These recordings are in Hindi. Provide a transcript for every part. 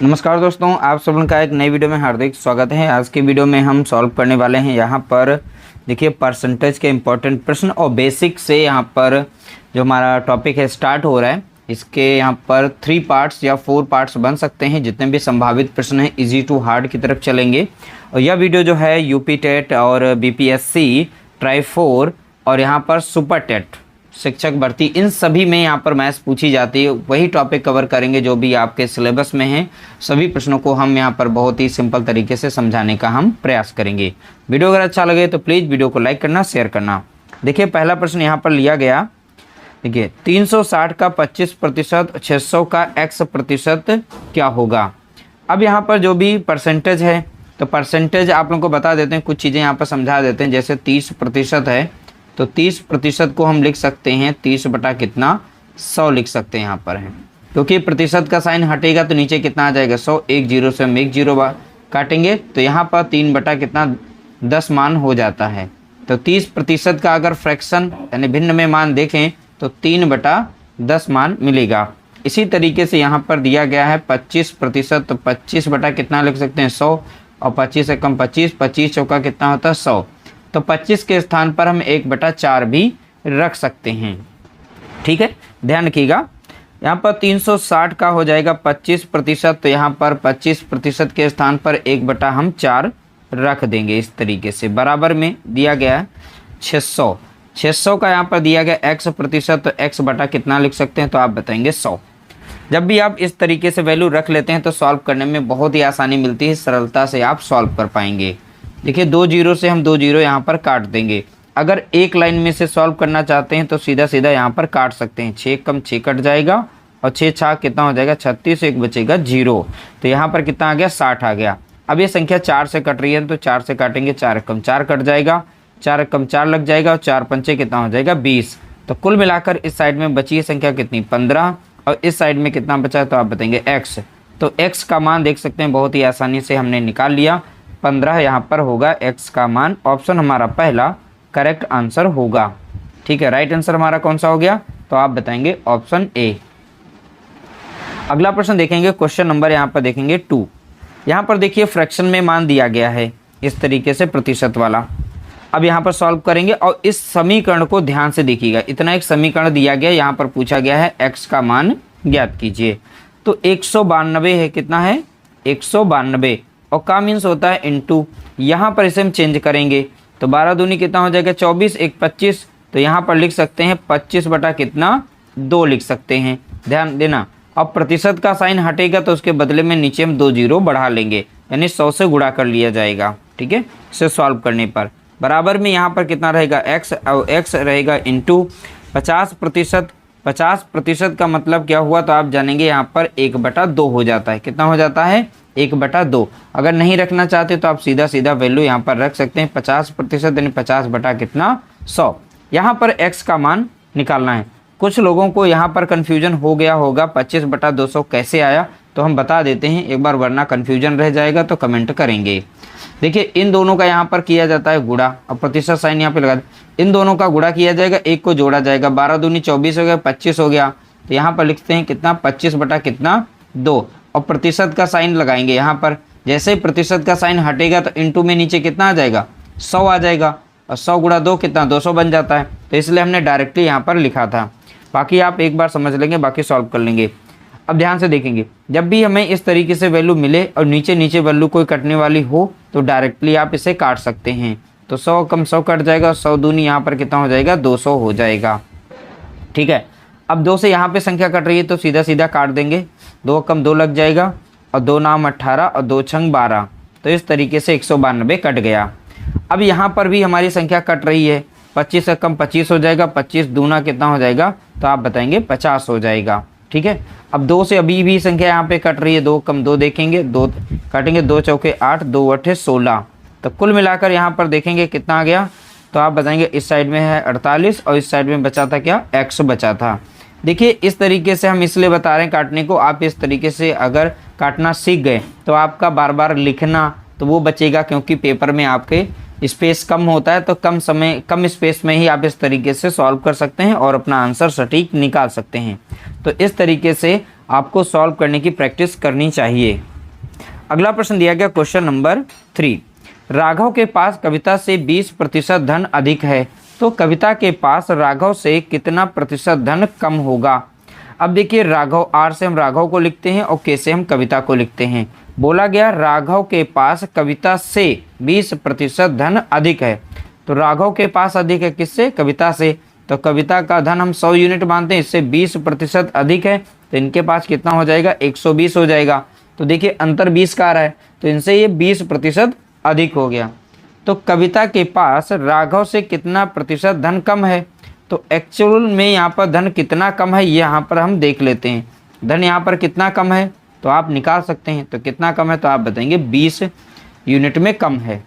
नमस्कार दोस्तों, आप सब का एक नई वीडियो में हार्दिक स्वागत है। आज के वीडियो में हम सॉल्व करने वाले हैं यहाँ पर देखिए परसेंटेज के इम्पोर्टेंट प्रश्न और बेसिक से यहाँ पर जो हमारा टॉपिक है स्टार्ट हो रहा है। इसके यहाँ पर 3 पार्ट्स या 4 पार्ट्स बन सकते हैं। जितने भी संभावित प्रश्न हैं इजी टू हार्ड की तरफ चलेंगे। और यह वीडियो जो है यूपी टेट और बीपीएससी ट्राई 4 और यहाँ पर सुपर टेट शिक्षक भर्ती इन सभी में यहाँ पर मैथ्स पूछी जाती है। वही टॉपिक कवर करेंगे जो भी आपके सिलेबस में हैं। सभी प्रश्नों को हम यहाँ पर बहुत ही सिंपल तरीके से समझाने का हम प्रयास करेंगे। वीडियो अगर अच्छा लगे तो प्लीज़ वीडियो को लाइक करना, शेयर करना। देखिए पहला प्रश्न यहाँ पर लिया गया। देखिए 360 का 25%, 600 का x% क्या होगा। अब यहाँ पर जो भी परसेंटेज है तो परसेंटेज आप लोगों को बता देते हैं, कुछ चीज़ें यहाँ पर समझा देते हैं। जैसे 30% है तो 30% को हम लिख सकते हैं 30 बटा कितना 100 लिख सकते हैं यहाँ पर है, क्योंकि प्रतिशत का साइन हटेगा तो नीचे कितना आ जाएगा 100। एक जीरो से हम एक जीरो काटेंगे तो यहाँ पर 3 बटा कितना 10 मान हो जाता है। तो 30% का अगर फ्रैक्शन यानी भिन्न में मान देखें तो 3 बटा 10 मान मिलेगा। इसी तरीके से यहाँ पर दिया गया है 25%, तो 25 बटा कितना लिख सकते हैं 100 और 25 से कम 25, 25 चौका कितना होता है 100। तो 25 के स्थान पर हम 1/4 भी रख सकते हैं। ठीक है, ध्यान रखिएगा। यहाँ पर 360 का हो जाएगा 25%, तो यहाँ पर 25% के स्थान पर 1/4 रख देंगे। इस तरीके से बराबर में दिया गया है 600 का यहाँ पर दिया गया x%, तो x बटा कितना लिख सकते हैं, तो आप बताएंगे 100। जब भी आप इस तरीके से वैल्यू रख लेते हैं तो सॉल्व करने में बहुत ही आसानी मिलती है, सरलता से आप सॉल्व कर पाएंगे। देखिए 2 जीरो से हम 2 जीरो यहाँ पर काट देंगे। अगर एक लाइन में से सॉल्व करना चाहते हैं तो सीधा सीधा यहाँ पर काट सकते हैं। 6 कम 6 कट जाएगा और 6 छः कितना हो जाएगा 36, एक बचेगा 0। तो यहाँ पर कितना आ गया 60 आ गया। अब ये संख्या 4 से कट रही है तो 4 से काटेंगे, 4 कम 4 कट जाएगा, 4 कम 4 लग जाएगा और 4 पंचे कितना हो जाएगा 20। तो कुल मिलाकर इस साइड में बची है संख्या कितनी 15 और इस साइड में कितना बचा है तो आप बताएंगे x। तो x का मान देख सकते हैं बहुत ही आसानी से हमने निकाल लिया। 15 यहाँ पर होगा x का मान। ऑप्शन हमारा पहला करेक्ट आंसर होगा। ठीक है, राइट आंसर हमारा कौन सा हो गया तो आप बताएंगे ऑप्शन ए। अगला प्रश्न देखेंगे, क्वेश्चन नंबर यहाँ पर देखेंगे 2। यहाँ पर देखिए फ्रैक्शन में मान दिया गया है इस तरीके से प्रतिशत वाला। अब यहाँ पर सॉल्व करेंगे और इस समीकरण को ध्यान से देखिएगा। इतना एक समीकरण दिया गया, यहाँ पर पूछा गया है x का मान ज्ञात कीजिए। तो 192 है, कितना है 192 और का मीन्स होता है इनटू। यहाँ पर इसे हम चेंज करेंगे तो 12 दूनी कितना हो जाएगा 24, एक 25। तो यहाँ पर लिख सकते हैं 25 बटा कितना 2 लिख सकते हैं। ध्यान देना, अब प्रतिशत का साइन हटेगा तो उसके बदले में नीचे हम 2 जीरो बढ़ा लेंगे, यानी 100 से गुणा कर लिया जाएगा। ठीक है, इसे सॉल्व करने पर बराबर में यहाँ पर कितना रहेगा x और x रहेगा इंटू 50%। 50% का मतलब क्या हुआ तो आप जानेंगे यहाँ पर 1/2 हो जाता है। कितना हो जाता है 1/2। अगर नहीं रखना चाहते तो आप सीधा सीधा वैल्यू यहाँ पर रख सकते हैं 50% यानी 50 बटा कितना 100। यहाँ पर x का मान निकालना है। कुछ लोगों को यहाँ पर कन्फ्यूजन हो गया होगा 25/200 कैसे आया, तो हम बता देते हैं एक बार, वरना कन्फ्यूजन रह जाएगा तो कमेंट करेंगे। देखिए इन दोनों का यहाँ पर किया जाता है गुणा और प्रतिशत साइन यहाँ पे लगा। इन दोनों का गुणा किया जाएगा, एक को जोड़ा जाएगा। 12 दूनी 24 हो गया, 25 हो गया। तो यहाँ पर लिखते हैं कितना 25 बटा कितना 2 और प्रतिशत का साइन लगाएंगे यहाँ पर। जैसे ही प्रतिशत का साइन हटेगा तो इनटू में नीचे कितना आ जाएगा 100 आ जाएगा और 100 गुणा 2 कितना 200 बन जाता है। तो इसलिए हमने डायरेक्टली यहाँ पर लिखा था। बाकी आप एक बार समझ लेंगे, बाकी सॉल्व कर लेंगे। अब ध्यान से देखेंगे, जब भी हमें इस तरीके से वैल्यू मिले और नीचे नीचे वैल्यू कोई कटने वाली हो तो डायरेक्टली आप इसे काट सकते हैं। तो 100 कम 100 कट जाएगा, 100 दूनी यहाँ पर कितना हो जाएगा 200 हो जाएगा। ठीक है, अब 2 से यहाँ पे संख्या कट रही है तो सीधा सीधा काट देंगे। 2 कम 2 लग जाएगा और 2 नाम 18 और 2 छंग 12। तो इस तरीके से 192 कट गया। अब यहाँ पर भी हमारी संख्या कट रही है, 25 से कम 25 हो जाएगा। 25 दूना कितना हो जाएगा तो आप बताएंगे 50 हो जाएगा। ठीक है, अब 2 से अभी भी संख्या यहाँ पे कट रही है। 2 कम 2 देखेंगे, 2 काटेंगे, 2 चौके 8, 2 अठे 16। तो कुल मिलाकर यहाँ पर देखेंगे कितना आ गया तो आप बताएंगे इस साइड में है 48 और इस साइड में बचा था क्या x बचा था। देखिए इस तरीके से हम इसलिए बता रहे हैं काटने को। आप इस तरीके से अगर काटना सीख गए तो आपका बार बार लिखना तो वो बचेगा, क्योंकि पेपर में आपके स्पेस कम होता है। तो कम स्पेस में ही आप इस तरीके से सॉल्व कर सकते हैं और अपना आंसर सटीक निकाल सकते हैं। तो इस तरीके से आपको सॉल्व करने की प्रैक्टिस करनी चाहिए। अगला प्रश्न दिया गया क्वेश्चन नंबर 3, राघव के पास कविता से 20% धन अधिक है, तो कविता के पास राघव से कितना प्रतिशत धन कम होगा। अब देखिए राघव, आर से हम राघव को लिखते हैं और के से हम कविता को लिखते हैं। बोला गया राघव के पास कविता से 20% धन अधिक है, तो राघव के पास अधिक है किससे, कविता से, तो कविता का धन हम 100 यूनिट मानते हैं, इससे 20% अधिक है, तो इनके पास कितना हो जाएगा, 120 हो जाएगा। तो देखिए अंतर 20 का आ रहा है, तो इनसे ये 20% अधिक हो गया। तो कविता के पास राघव से कितना प्रतिशत धन कम है, तो एक्चुअल में यहाँ पर धन कितना कम है ये यहाँ पर हम देख लेते हैं। धन यहाँ पर कितना कम है तो आप निकाल सकते हैं, तो कितना कम है तो आप बताएंगे 20 यूनिट में कम है।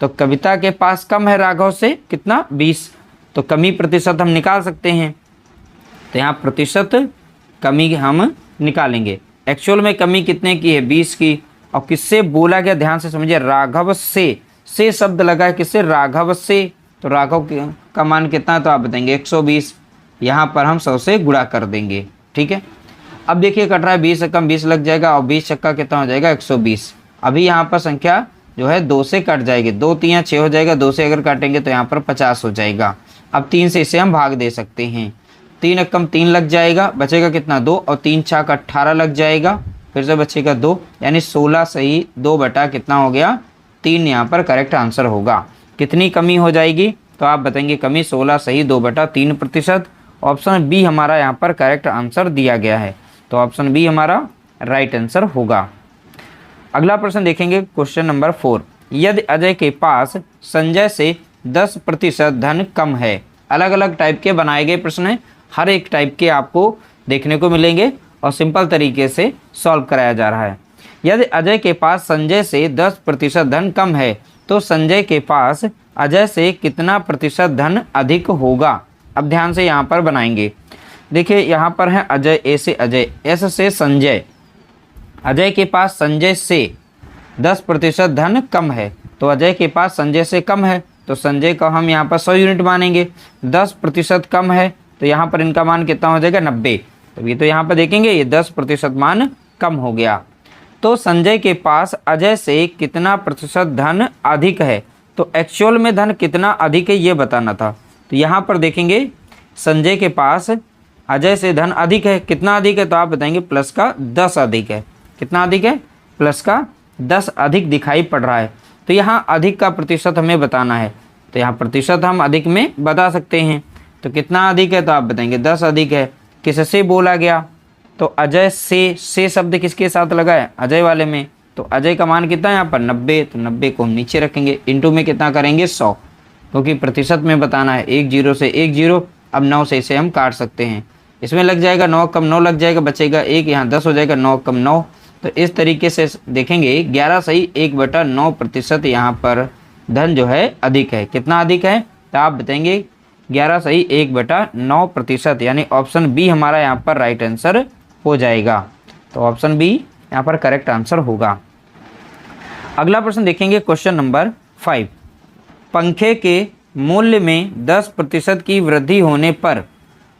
तो कविता के पास कम है राघव से कितना, 20, तो कमी प्रतिशत हम निकाल सकते हैं, तो यहाँ प्रतिशत कमी हम निकालेंगे। एक्चुअल में कमी कितने की है, 20 की, और किससे बोला गया ध्यान से समझिए, राघव से शब्द लगा है किससे, राघव से, तो राघव का मान कितना तो आप बताएंगे 120, यहाँ पर हम 100 से गुणा कर देंगे। ठीक है, अब देखिए कट रहा है 20 से कम 20 लग जाएगा, और 20 छक्का कितना हो जाएगा 120। अभी यहाँ पर संख्या जो है 2 से कट जाएगी, 2 3 6 हो जाएगा, 2 से अगर काटेंगे तो यहाँ पर 50 हो जाएगा। अब 3 से इसे हम भाग दे सकते हैं, 3 एकम 3 लग जाएगा, बचेगा कितना 2, और 3 छक 18 लग जाएगा, फिर से बचेगा 2, यानी 16 सही 2 बटा कितना हो गया 3, यहाँ पर करेक्ट आंसर होगा। कितनी कमी हो जाएगी तो आप बताएंगे कमी 16 सही 2 बटा 3%। ऑप्शन बी हमारा यहाँ पर करेक्ट आंसर दिया गया है, तो ऑप्शन बी हमारा राइट आंसर होगा। अगला प्रश्न देखेंगे क्वेश्चन नंबर 4, यदि अजय के पास संजय से 10% धन कम है। अलग अलग टाइप के बनाए गए प्रश्न हैं, हर एक टाइप के आपको देखने को मिलेंगे और सिंपल तरीके से सॉल्व कराया जा रहा है। यदि अजय के पास संजय से 10% धन कम है, तो संजय के पास अजय से कितना प्रतिशत धन अधिक होगा। अब ध्यान से यहाँ पर बनाएंगे, देखिए यहाँ पर है अजय, ए से अजय, एस से संजय। अजय के पास संजय से 10% धन कम है, तो अजय के पास संजय से कम है, तो संजय का हम यहाँ पर 100 यूनिट मानेंगे। 10% कम है तो यहाँ पर इनका मान कितना हो जाएगा 90, तो ये तो यहाँ पर देखेंगे ये 10% मान कम हो गया। तो संजय के पास अजय से कितना प्रतिशत धन अधिक है, तो एक्चुअल में धन कितना अधिक है ये बताना था। तो यहाँ पर देखेंगे संजय के पास अजय से धन अधिक है, कितना अधिक है तो आप बताएंगे प्लस का 10 अधिक है। कितना अधिक है, प्लस का 10 अधिक दिखाई पड़ रहा है, तो यहाँ अधिक का प्रतिशत हमें बताना है, तो यहाँ प्रतिशत हम अधिक में बता सकते हैं। तो कितना अधिक है तो आप बताएंगे 10 अधिक है। किससे बोला गया, तो अजय से शब्द किसके साथ लगा है, अजय वाले में, तो अजय का मान कितना है यहाँ पर 90, तो 90 को हम नीचे रखेंगे, इंटू में कितना करेंगे 100, क्योंकि प्रतिशत में बताना है। 1 0 से 1 0, अब 9 से इसे हम काट सकते हैं, इसमें लग जाएगा 9 कम 9 लग जाएगा, बचेगा 1, यहाँ 10 हो जाएगा, 9 कम 9, तो इस तरीके से देखेंगे 11 सही 1/9% यहाँ पर धन जो है अधिक है। कितना अधिक है तो आप बताएंगे 11 सही 1/9%, यानी ऑप्शन बी हमारा यहाँ पर राइट आंसर हो जाएगा। तो ऑप्शन बी यहाँ पर करेक्ट आंसर होगा। अगला प्रश्न देखेंगे क्वेश्चन नंबर 5, पंखे के मूल्य में 10% की वृद्धि होने पर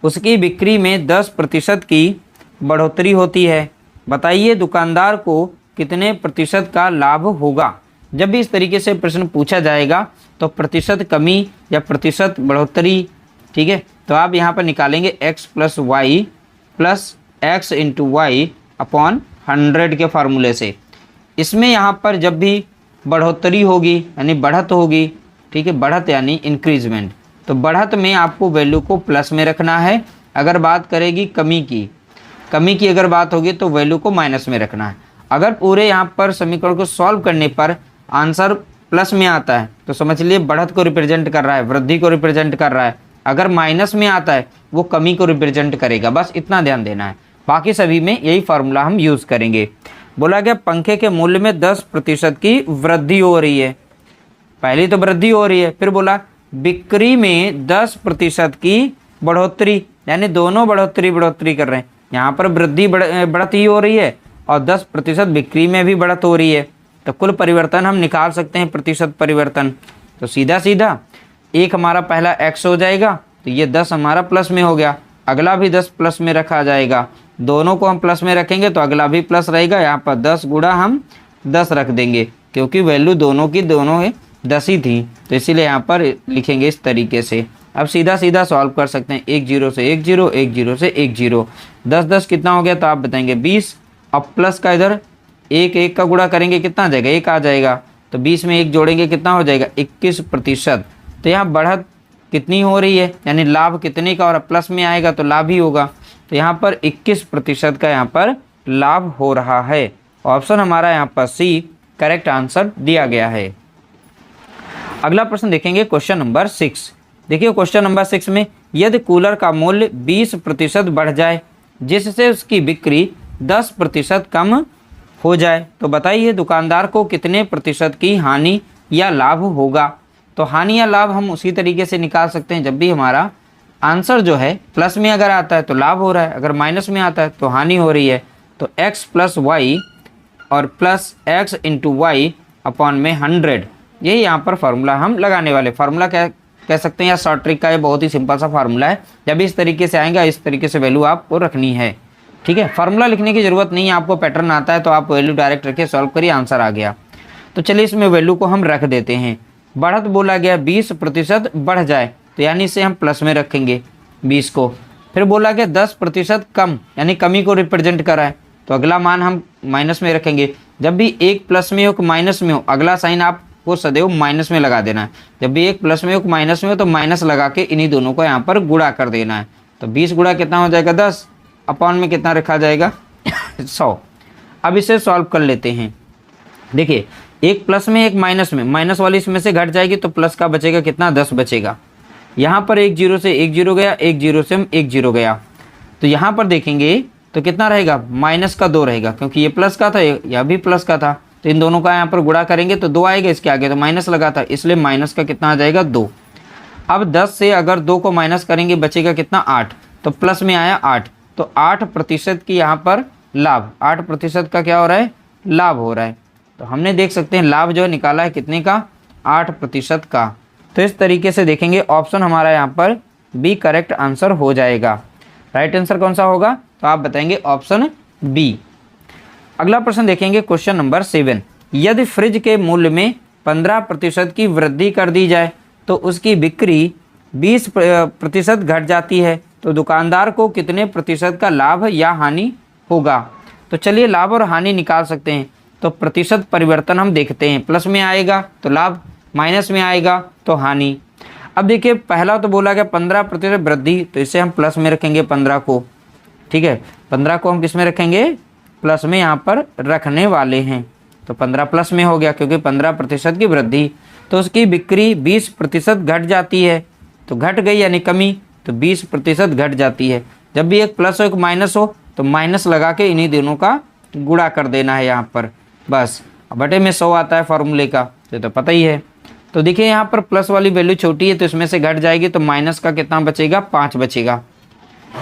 उसकी बिक्री में 10% की बढ़ोतरी होती है, बताइए दुकानदार को कितने प्रतिशत का लाभ होगा। जब भी इस तरीके से प्रश्न पूछा जाएगा तो प्रतिशत कमी या प्रतिशत बढ़ोतरी, ठीक है, तो आप यहाँ पर निकालेंगे x + y + x × y upon 100 के फार्मूले से। इसमें यहाँ पर जब भी बढ़ोतरी होगी यानी बढ़त होगी, ठीक है, बढ़त यानी इंक्रीजमेंट, तो बढ़त में आपको वैल्यू को प्लस में रखना है। अगर बात करेगी कमी की अगर बात होगी तो वैल्यू को माइनस में रखना है। अगर पूरे यहाँ पर समीकरण को सॉल्व करने पर आंसर प्लस में आता है तो समझ लिए बढ़त को रिप्रेजेंट कर रहा है, वृद्धि को रिप्रेजेंट कर रहा है। अगर माइनस में आता है वो कमी को रिप्रेजेंट करेगा, बस इतना ध्यान देना है। बाकी सभी में यही फार्मूला हम यूज़ करेंगे। बोला गया पंखे के मूल्य में 10% की वृद्धि हो रही है, पहली तो वृद्धि हो रही है, फिर बोला बिक्री में 10% की बढ़ोतरी, यानी दोनों बढ़ोतरी कर रहे हैं। यहाँ पर वृद्धि बढ़त ही हो रही है और 10% बिक्री में भी बढ़त हो रही है, तो कुल परिवर्तन हम निकाल सकते हैं प्रतिशत परिवर्तन। तो सीधा एक हमारा पहला x हो जाएगा, तो ये 10 हमारा प्लस में हो गया, अगला भी 10 प्लस में रखा जाएगा, दोनों को हम प्लस में रखेंगे तो अगला भी प्लस रहेगा। यहाँ पर 10 गुणा हम 10 रख देंगे, क्योंकि वैल्यू दोनों की दोनों है 10 ही थी, तो इसीलिए यहाँ पर लिखेंगे इस तरीके से। अब सीधा सीधा सॉल्व कर सकते हैं, 1 0 से 1 0, 1 0 से 1 0, 10 10 कितना हो गया, तो आप बताएंगे 20। अब प्लस का इधर 1 1 का गुणा करेंगे, कितना आ जाएगा, 1 आ जाएगा, तो 20 में 1 जोड़ेंगे, कितना हो जाएगा, 21%। तो यहाँ बढ़त कितनी हो रही है, यानी लाभ कितने का, और प्लस में आएगा तो लाभ ही होगा, तो यहाँ पर 21% का यहाँ पर लाभ हो रहा है। ऑप्शन हमारा यहाँ पर सी करेक्ट आंसर दिया गया है। अगला प्रश्न देखेंगे क्वेश्चन नंबर 6। देखिए क्वेश्चन नंबर 6 में, यदि कूलर का मूल्य 20% बढ़ जाए जिससे उसकी बिक्री 10% कम हो जाए, तो बताइए दुकानदार को कितने प्रतिशत की हानि या लाभ होगा। तो हानि या लाभ हम उसी तरीके से निकाल सकते हैं, जब भी हमारा आंसर जो है प्लस में अगर आता है तो लाभ हो रहा है, अगर माइनस में आता है तो हानि हो रही है। तो x + y और प्लस x × y अपॉन में 100, यही यहाँ पर फार्मूला हम लगाने वाले। फार्मूला क्या कह सकते हैं या शॉर्ट ट्रिक का, ये बहुत ही सिंपल सा फार्मूला है। जब इस तरीके से आएगा इस तरीके से वैल्यू आपको रखनी है, ठीक है। फार्मूला लिखने की ज़रूरत नहीं है, आपको पैटर्न आता है तो आप वैल्यू डायरेक्ट रखिए, सॉल्व करिए, आंसर आ गया। तो चलिए इसमें वैल्यू को हम रख देते हैं। बढ़त बोला गया 20% बढ़ जाए, तो यानी इसे हम प्लस में रखेंगे 20 को। फिर बोला गया 10% कम, यानी कमी को रिप्रेजेंट करा है, तो अगला मान हम माइनस में रखेंगे। जब भी एक प्लस में हो एक माइनस में हो, अगला साइन आपको सदैव माइनस में लगा देना है। जब भी एक प्लस में हो एक माइनस में हो तो माइनस लगा के इन्हीं दोनों को यहाँ पर गुणा कर देना है। तो 20 गुणा कितना हो जाएगा, 10, अपॉन में कितना रखा जाएगा 100। अब इसे सॉल्व कर लेते हैं। देखिए एक प्लस में एक माइनस में, माइनस वाली इसमें से घट जाएगी तो प्लस का बचेगा कितना, 10 बचेगा। यहाँ पर 1 0 से 1 0 गया, 1 0 से 1 0 गया, तो यहाँ पर देखेंगे तो कितना रहेगा, माइनस का 2 रहेगा, क्योंकि ये प्लस का था यह भी प्लस का था, तो इन दोनों का यहाँ पर गुणा करेंगे तो 2 आएगा, इसके आगे तो माइनस लगा था, इसलिए माइनस का कितना आ जाएगा 2। अब 10 से अगर 2 को माइनस करेंगे बचेगा कितना, 8, तो प्लस में आया 8, तो 8% की यहाँ पर लाभ, 8% का क्या हो रहा है, लाभ हो रहा है। तो हमने देख सकते हैं लाभ जो है निकाला है कितने का, 8% का। तो इस तरीके से देखेंगे ऑप्शन हमारा यहाँ पर बी करेक्ट आंसर हो जाएगा। राइट आंसर कौन सा होगा, तो आप बताएंगे ऑप्शन बी। अगला प्रश्न देखेंगे क्वेश्चन नंबर 7। यदि फ्रिज के मूल्य में 15% की वृद्धि कर दी जाए तो उसकी बिक्री 20% घट जाती है, तो दुकानदार को कितने प्रतिशत का लाभ या हानि होगा। तो चलिए लाभ और हानि निकाल सकते हैं। तो प्रतिशत परिवर्तन हम देखते हैं, प्लस में आएगा तो लाभ, माइनस में आएगा तो हानि। अब देखिए पहला तो बोला गया 15% वृद्धि, तो इसे हम प्लस में रखेंगे 15 को, ठीक है। 15 को हम किस में रखेंगे, प्लस में यहाँ पर रखने वाले हैं। तो 15 प्लस में हो गया, क्योंकि 15% की वृद्धि, तो उसकी बिक्री 20% घट जाती है, तो घट गई यानी कमी, तो 20% घट जाती है। जब भी एक प्लस हो एक माइनस हो तो माइनस लगा के इन्हीं दोनों का गुणा कर देना है यहाँ पर, बस। बटे में 100 आता है फॉर्मूले का, तो पता ही है। तो देखिए यहाँ पर प्लस वाली वैल्यू छोटी है तो इसमें से घट जाएगी, तो माइनस का कितना बचेगा, 5 बचेगा।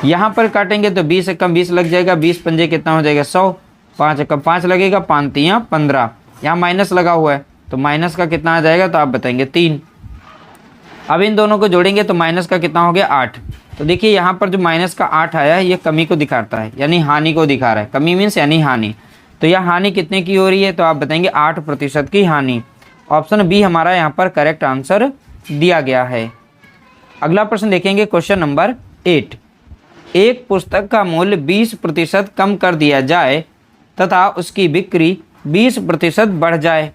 यहाँ पर काटेंगे तो 20 से कम 20 लग जाएगा, 20 पंजे कितना हो जाएगा 100, 5 से कम 5 लगेगा, 5 3 15, यहाँ माइनस लगा हुआ है तो माइनस का कितना आ जाएगा, तो आप बताएंगे 3। अब इन दोनों को जोड़ेंगे तो माइनस का कितना हो गया 8। तो देखिए यहाँ पर जो माइनस का 8 आया है ये कमी को दिखाता है, यानी हानि को दिखा रहा है। कमी मीन्स यानी हानि, तो यह हानि कितने की हो रही है, तो आप बताएंगे 8% की हानि। ऑप्शन बी हमारा यहाँ पर करेक्ट आंसर दिया गया है। अगला प्रश्न देखेंगे क्वेश्चन नंबर 8। एक पुस्तक का मूल्य 20% कम कर दिया जाए तथा उसकी बिक्री 20% बढ़ जाए,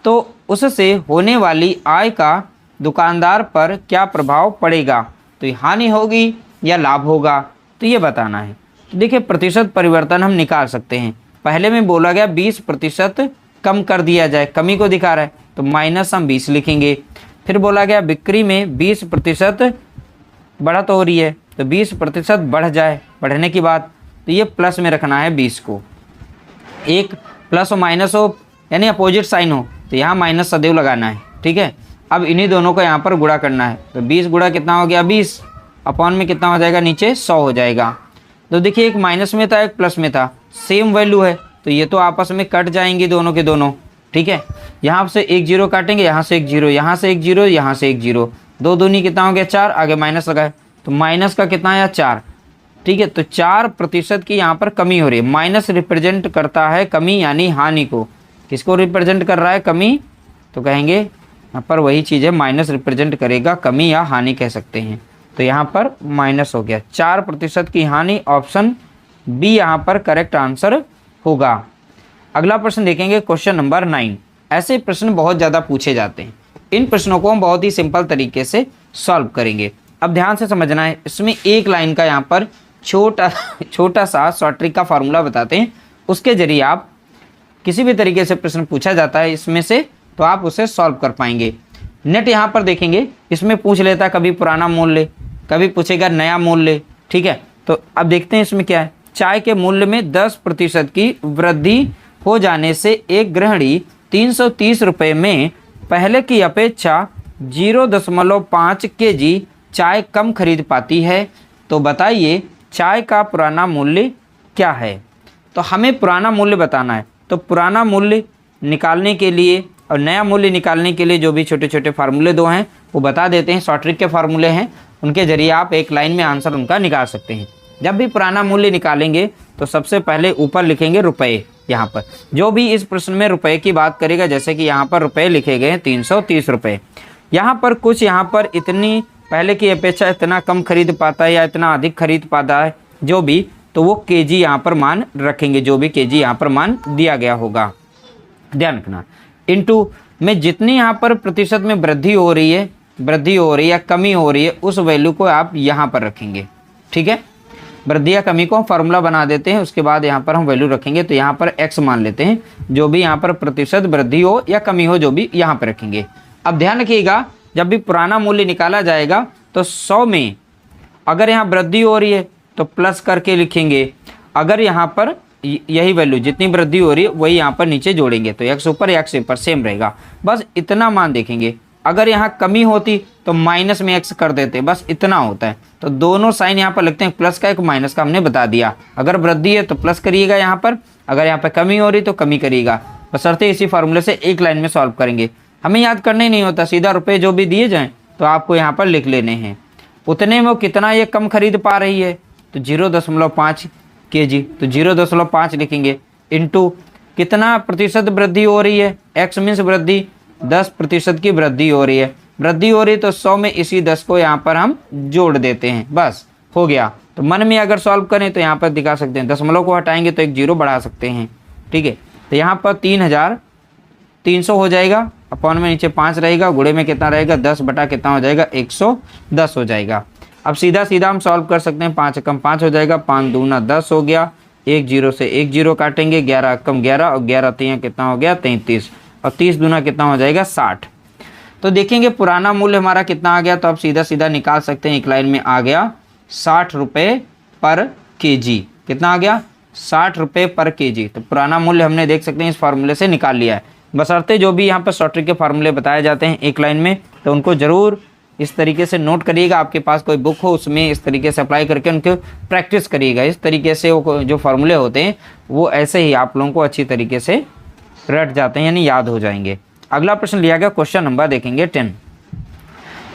तो उससे होने वाली आय का दुकानदार पर क्या प्रभाव पड़ेगा। तो ये हानि होगी या लाभ होगा, तो ये बताना है। तो देखिए प्रतिशत परिवर्तन हम निकाल सकते हैं। पहले में बोला गया 20% कम कर दिया जाए, कमी को दिखा रहा है, तो माइनस हम 20 लिखेंगे। फिर बोला गया बिक्री में 20% बढ़त हो रही है, तो 20% बढ़ जाए, बढ़ने की बात, तो ये प्लस में रखना है 20 को। एक प्लस और माइनस हो यानी अपोजिट साइन हो तो यहाँ माइनस सदैव लगाना है, ठीक है। अब इन्हीं दोनों को यहाँ पर गुणा करना है, तो 20 गुणा कितना हो गया 20, अपॉन में कितना हो जाएगा नीचे 100 हो जाएगा। तो देखिए एक माइनस में था एक प्लस में था, सेम वैल्यू है, तो ये तो आपस में कट जाएंगे दोनों के दोनों, ठीक है। यहाँ से एक 0 काटेंगे, यहाँ से एक 0, यहाँ से एक 0, यहाँ से एक 0, 2 दूनी कितना हो गया 4, आगे माइनस लगाए तो माइनस का कितना आया 4, ठीक है। तो 4% की यहाँ पर कमी हो रही है। माइनस रिप्रेजेंट करता है कमी यानी हानि को, किसको रिप्रेजेंट कर रहा है, कमी, तो कहेंगे यहाँ पर वही चीज़ है, माइनस रिप्रेजेंट करेगा, कमी या हानि कह सकते हैं। तो यहाँ पर माइनस हो गया, 4% की हानि, ऑप्शन बी यहाँ पर करेक्ट आंसर होगा। अगला प्रश्न देखेंगे क्वेश्चन नंबर 9। ऐसे प्रश्न बहुत ज़्यादा पूछे जाते हैं, इन प्रश्नों को हम बहुत ही सिंपल तरीके से सॉल्व करेंगे। अब ध्यान से समझना है, इसमें एक लाइन का यहाँ पर छोटा सा शॉर्ट ट्रिक का फार्मूला बताते हैं, उसके जरिए आप किसी भी तरीके से प्रश्न पूछा जाता है इसमें से तो आप उसे सॉल्व कर पाएंगे। नेट यहाँ पर देखेंगे, इसमें पूछ लेता है कभी पुराना मूल्य, कभी पूछेगा नया मूल्य, ठीक है। तो अब देखते हैं इसमें क्या है। चाय के मूल्य में 10% की वृद्धि हो जाने से एक गृहिणी 330 रुपये में पहले की अपेक्षा 0.5 kg चाय कम खरीद पाती है। तो बताइए चाय का पुराना मूल्य क्या है। तो हमें पुराना मूल्य बताना है, तो पुराना मूल्य निकालने के लिए और नया मूल्य निकालने के लिए जो भी छोटे छोटे फार्मूले दो हैं वो बता देते हैं, शॉर्ट ट्रिक के फार्मूले हैं, उनके जरिए आप एक लाइन में आंसर उनका निकाल सकते हैं। जब भी पुराना मूल्य निकालेंगे तो सबसे पहले ऊपर लिखेंगे रुपए। यहाँ पर जो भी इस प्रश्न में रुपए की बात करेगा, जैसे कि यहाँ पर रुपए लिखे गए हैं 330 रुपये, यहाँ पर कुछ यहाँ पर इतनी पहले की अपेक्षा इतना कम खरीद पाता है या इतना अधिक खरीद पाता है जो भी, तो वो केजी यहाँ पर मान रखेंगे, जो भी केजी यहाँ पर मान दिया गया होगा, ध्यान रखना। इनटू में जितनी यहाँ पर प्रतिशत में वृद्धि हो रही है या कमी हो रही है, उस वैल्यू को आप यहाँ पर रखेंगे, ठीक है। वृद्धि या कमी को हम फार्मूला बना देते हैं, उसके बाद यहाँ पर हम वैल्यू रखेंगे। तो यहाँ पर x मान लेते हैं, जो भी यहाँ पर प्रतिशत वृद्धि हो या कमी हो जो भी यहाँ पर रखेंगे। अब ध्यान रखिएगा, जब भी पुराना मूल्य निकाला जाएगा तो 100 में अगर यहाँ वृद्धि हो रही है तो प्लस करके लिखेंगे, अगर यहाँ पर यही वैल्यू जितनी वृद्धि हो रही है वही यहाँ पर नीचे जोड़ेंगे, तो x ऊपर x ऊपर सेम रहेगा, बस इतना मान देखेंगे। अगर यहाँ कमी होती तो माइनस में x कर देते, बस इतना होता है। तो दोनों साइन यहाँ पर लिखते हैं, प्लस का एक माइनस का हमने बता दिया। अगर वृद्धि है तो प्लस करिएगा यहाँ पर, अगर यहाँ पर कमी हो रही तो कमी करिएगा, बशर्ते इसी फार्मूले से एक लाइन में सॉल्व करेंगे। हमें याद करने नहीं होता, सीधा रुपए जो भी दिए जाएँ तो आपको यहाँ पर लिख लेने हैं। उतने में वो कितना ये कम खरीद पा रही है, तो 0.5 kg, तो 0.5 लिखेंगे, इनटू कितना प्रतिशत वृद्धि हो रही है, x मीन्स वृद्धि, 10% की वृद्धि हो रही है। वृद्धि हो रही है तो 100 में इसी 10 को यहाँ पर हम जोड़ देते हैं, बस हो गया। तो मन में अगर सॉल्व करें तो यहाँ पर दिखा सकते हैं, दशमलव को हटाएंगे तो एक जीरो बढ़ा सकते हैं, ठीक है। तो यहाँ पर 3300 हो जाएगा, अपॉन में नीचे 5 रहेगा, गुणे में कितना रहेगा 10 बटा कितना हो जाएगा 110 हो जाएगा। अब सीधा सीधा हम सॉल्व कर सकते हैं, 5 कम 5 हो जाएगा, 5 दूना 10 हो गया, एक जीरो से एक जीरो काटेंगे, 11 कम 11 और 11 3 कितना हो गया 33, और 30 दूना कितना हो जाएगा 60। तो देखेंगे पुराना मूल्य हमारा कितना आ गया, तो आप सीधा सीधा निकाल सकते हैं, एक लाइन में आ गया 60 रुपये पर केजी। कितना आ गया 60 रुपये पर केजी। तो पुराना मूल्य हमने देख सकते हैं इस फार्मूले से निकाल लिया है। बशर्ते जो भी यहाँ पर शॉर्ट ट्रिक के फार्मूले बताए जाते हैं एक लाइन में, तो उनको ज़रूर इस तरीके से नोट करिएगा। आपके पास कोई बुक हो उसमें इस तरीके से अप्लाई करके उनको प्रैक्टिस करिएगा। इस तरीके से वो जो फार्मूले होते हैं वो ऐसे ही आप लोगों को अच्छी तरीके से रट जाते हैं, यानी याद हो जाएंगे। अगला प्रश्न लिया गया, क्वेश्चन नंबर देखेंगे 10।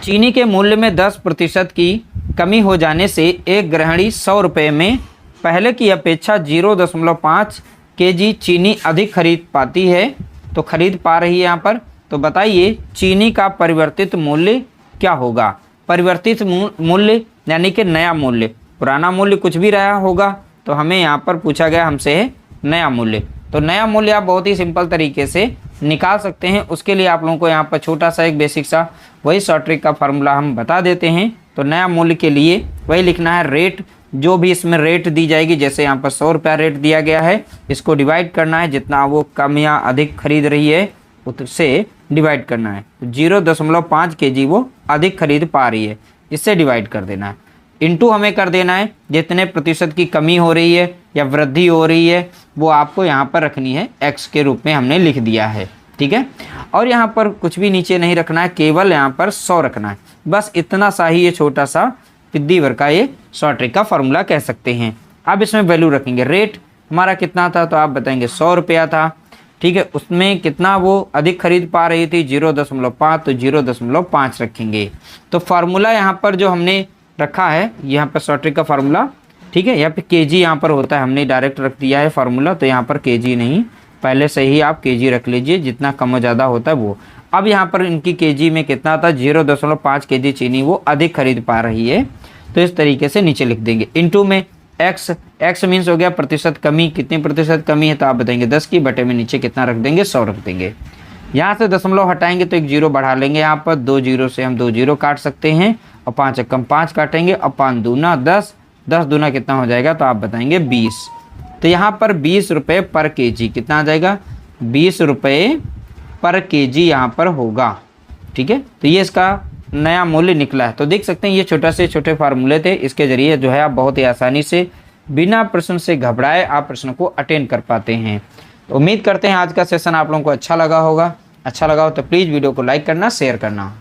चीनी के मूल्य में 10% की कमी हो जाने से एक गृहिणी 100 रुपये में पहले की अपेक्षा 0.5 kg चीनी अधिक खरीद पाती है, तो खरीद पा रही है यहाँ पर। तो बताइए चीनी का परिवर्तित मूल्य क्या होगा। परिवर्तित मूल्य यानी कि नया मूल्य, पुराना मूल्य कुछ भी रहा होगा, तो हमें यहाँ पर पूछा गया हमसे है नया मूल्य। तो नया मूल्य आप बहुत ही सिंपल तरीके से निकाल सकते हैं। उसके लिए आप लोगों को यहाँ पर छोटा सा एक बेसिक सा वही शॉर्ट ट्रिक का फार्मूला हम बता देते हैं। तो नया मूल्य के लिए वही लिखना है, रेट जो भी इसमें रेट दी जाएगी, जैसे यहाँ पर 100 रुपया रेट दिया गया है, इसको डिवाइड करना है, जितना वो कम या अधिक खरीद रही है उससे डिवाइड करना है। 0.5 kg वो अधिक खरीद पा रही है, इससे डिवाइड कर देना है। इनटू हमें कर देना है जितने प्रतिशत की कमी हो रही है या वृद्धि हो रही है वो आपको यहाँ पर रखनी है, x के रूप में हमने लिख दिया है, ठीक है। और यहाँ पर कुछ भी नीचे नहीं रखना है, केवल यहाँ पर 100 रखना है, बस इतना सा ही ये छोटा सा विद्धि वर्ग का ये शॉर्ट ट्रिक का फार्मूला कह सकते हैं। अब इसमें वैल्यू रखेंगे, रेट हमारा कितना था तो आप बताएंगे 100 रुपया था, ठीक है। उसमें कितना वो अधिक खरीद पा रही थी 0.5, तो 0.5 रखेंगे। तो फार्मूला यहाँ पर जो हमने रखा है यहाँ पर शॉर्ट ट्रिक का फार्मूला, ठीक है, यहाँ पे केजी यहाँ पर होता है, हमने डायरेक्ट रख दिया है फार्मूला, तो यहाँ पर केजी नहीं पहले से ही आप केजी रख लीजिए, जितना कम और ज़्यादा होता है वो। अब यहाँ पर इनकी केजी में कितना था, 0.5 केजी चीनी वो अधिक खरीद पा रही है, तो इस तरीके से नीचे लिख देंगे। इनटू में एक्स मीन्स हो गया प्रतिशत कमी, कितनी प्रतिशत कमी है तो आप बताएंगे 10 की, बटे में नीचे कितना रख देंगे, 100 रख देंगे। यहाँ से दशमलव हटाएंगे तो एक जीरो बढ़ा लेंगे, यहाँ पर 2 जीरो से हम 2 जीरो काट सकते हैं, और 5 एकम 5 काटेंगे, और 5 दूना 10, 10 दूना कितना हो जाएगा तो आप बताएंगे 20। तो यहाँ पर 20 रुपये पर केजी कितना आ जाएगा, 20 रुपये पर केजी यहाँ पर होगा। ठीक है, तो ये इसका नया मूल्य निकला है। तो देख सकते हैं ये छोटा से छोटे फार्मूले थे, इसके जरिए जो है आप बहुत ही आसानी से बिना प्रश्न से घबराए आप प्रश्न को अटेंड कर पाते हैं। तो उम्मीद करते हैं आज का सेशन आप लोगों को अच्छा लगा होगा। अच्छा लगा हो तो प्लीज़ वीडियो को लाइक करना, शेयर करना।